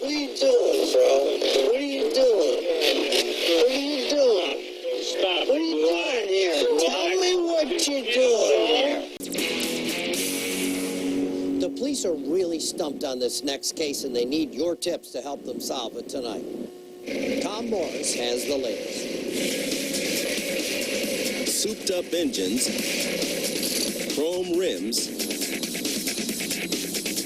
What are you doing, bro? What are you doing? What are you doing? Stop. What are you doing here? Tell me what you're doing here. The police are really stumped on this next case, and they need your tips to help them solve it tonight. Tom Morris has the latest. Souped-up engines, chrome rims,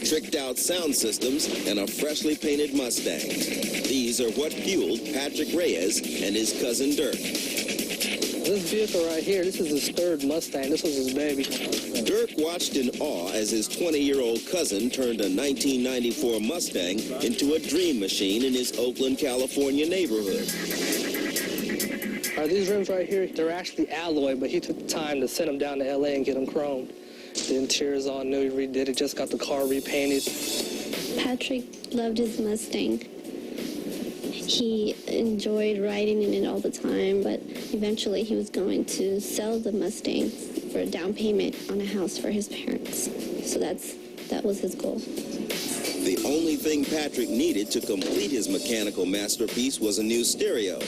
tricked-out sound systems, and a freshly painted Mustang. These are what fueled Patrick Reyes and his cousin Dirk. This vehicle right here, this is his third Mustang. This was his baby. Dirk watched in awe as his 20-year-old cousin turned a 1994 Mustang into a dream machine in his Oakland, California neighborhood. These rims right here, they're actually alloy, but he took the time to send them down to L.A. and get them chromed. The interior's all new, he redid it, just got the car repainted. Patrick loved his Mustang. He enjoyed riding in it all the time, but eventually he was going to sell the Mustang for a down payment on a house for his parents. So that was his goal. The only thing Patrick needed to complete his mechanical masterpiece was a new stereo.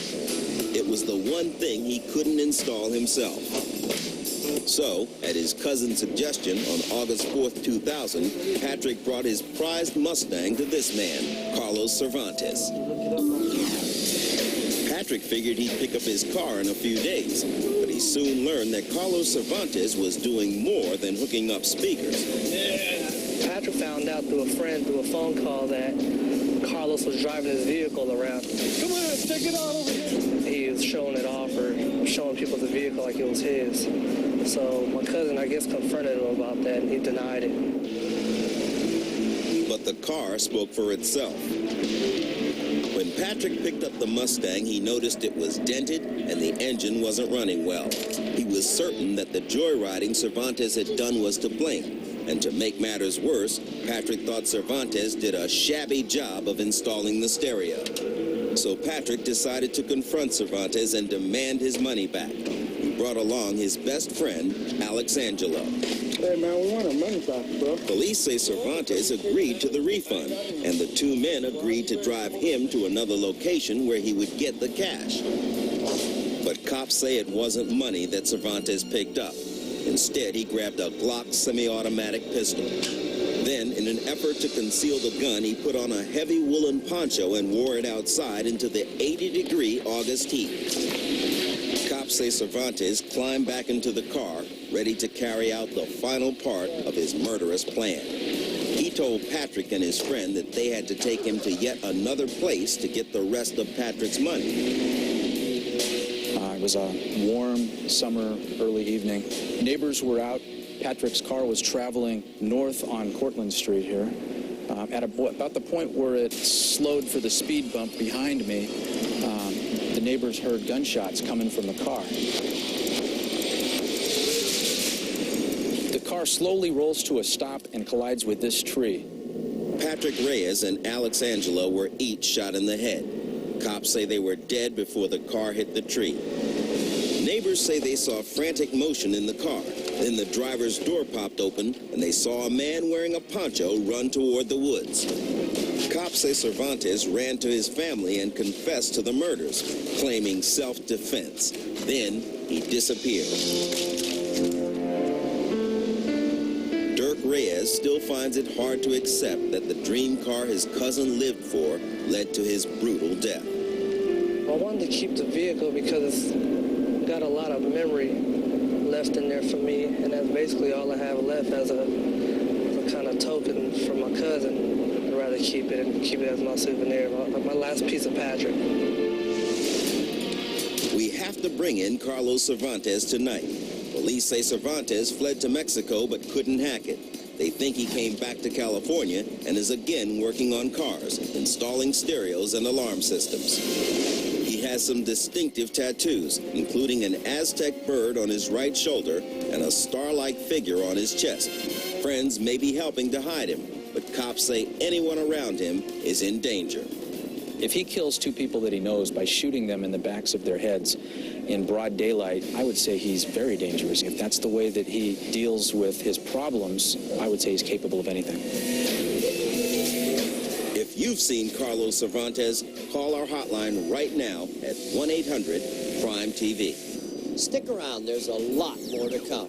It was the one thing he couldn't install himself. So, at his cousin's suggestion on August 4th, 2000, Patrick brought his prized Mustang to this man, Carlos Cervantes. Patrick figured he'd pick up his car in a few days, but he soon learned that Carlos Cervantes was doing more than hooking up speakers. Patrick found out through a friend, through a phone call, that Carlos was driving his vehicle around. Come on, take it on over here. He was showing it off or showing people the vehicle like it was his. So my cousin, I guess, confronted him about that, and he denied it. But the car spoke for itself. When Patrick picked up the Mustang, he noticed it was dented and the engine wasn't running well. He was certain that the joyriding Cervantes had done was to blame. And to make matters worse, Patrick thought Cervantes did a shabby job of installing the stereo. So Patrick decided to confront Cervantes and demand his money back. He brought along his best friend, Alex Angelo. Hey, man, we want our money back, bro. Police say Cervantes agreed to the refund, and the two men agreed to drive him to another location where he would get the cash. But cops say it wasn't money that Cervantes picked up. Instead, he grabbed a Glock semi-automatic pistol. Then, in an effort to conceal the gun, he put on a heavy woolen poncho and wore it outside into the 80-degree August heat. Cops say Cervantes climbed back into the car, ready to carry out the final part of his murderous plan. He told Patrick and his friend that they had to take him to yet another place to get the rest of Patrick's money. It was a warm summer early evening. Neighbors were out. Patrick's car was traveling north on Cortlandt Street here. At about the point where it slowed for the speed bump behind me, the neighbors heard gunshots coming from the car. The car slowly rolls to a stop and collides with this tree. Patrick Reyes and Alex Angelo were each shot in the head. Cops say they were dead before the car hit the tree. Neighbors say they saw frantic motion in the car. Then the driver's door popped open, and they saw a man wearing a poncho run toward the woods. Cops say Cervantes ran to his family and confessed to the murders, claiming self-defense. Then he disappeared. Dirk Reyes still finds it hard to accept that the dream car his cousin lived for led to his brutal death. I wanted to keep the vehicle because it's got a lot of memory left in there for me, and that's basically all I have left as a kind of token from my cousin. I'd rather keep it and keep it as my souvenir, my last piece of Patrick. We have to bring in Carlos Cervantes tonight. Police say Cervantes fled to Mexico but couldn't hack it. They think he came back to California and is again working on cars, installing stereos and alarm systems. He has some distinctive tattoos, including an Aztec bird on his right shoulder and a star-like figure on his chest. Friends may be helping to hide him, but cops say anyone around him is in danger. If he kills two people that he knows by shooting them in the backs of their heads in broad daylight, I would say he's very dangerous. If that's the way that he deals with his problems, I would say he's capable of anything. If If you've seen Carlos Cervantes, call our hotline right now at 1-800-PRIME-TV. Stick around, there's a lot more to come.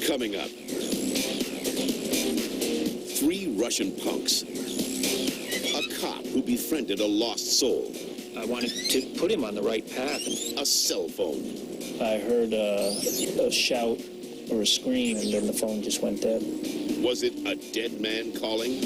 Coming up, 3 Russian punks, a cop who befriended a lost soul, I wanted to put him on the right path. a cell phone, I heard a shout or a scream, and then the phone just went dead. was it a dead man calling?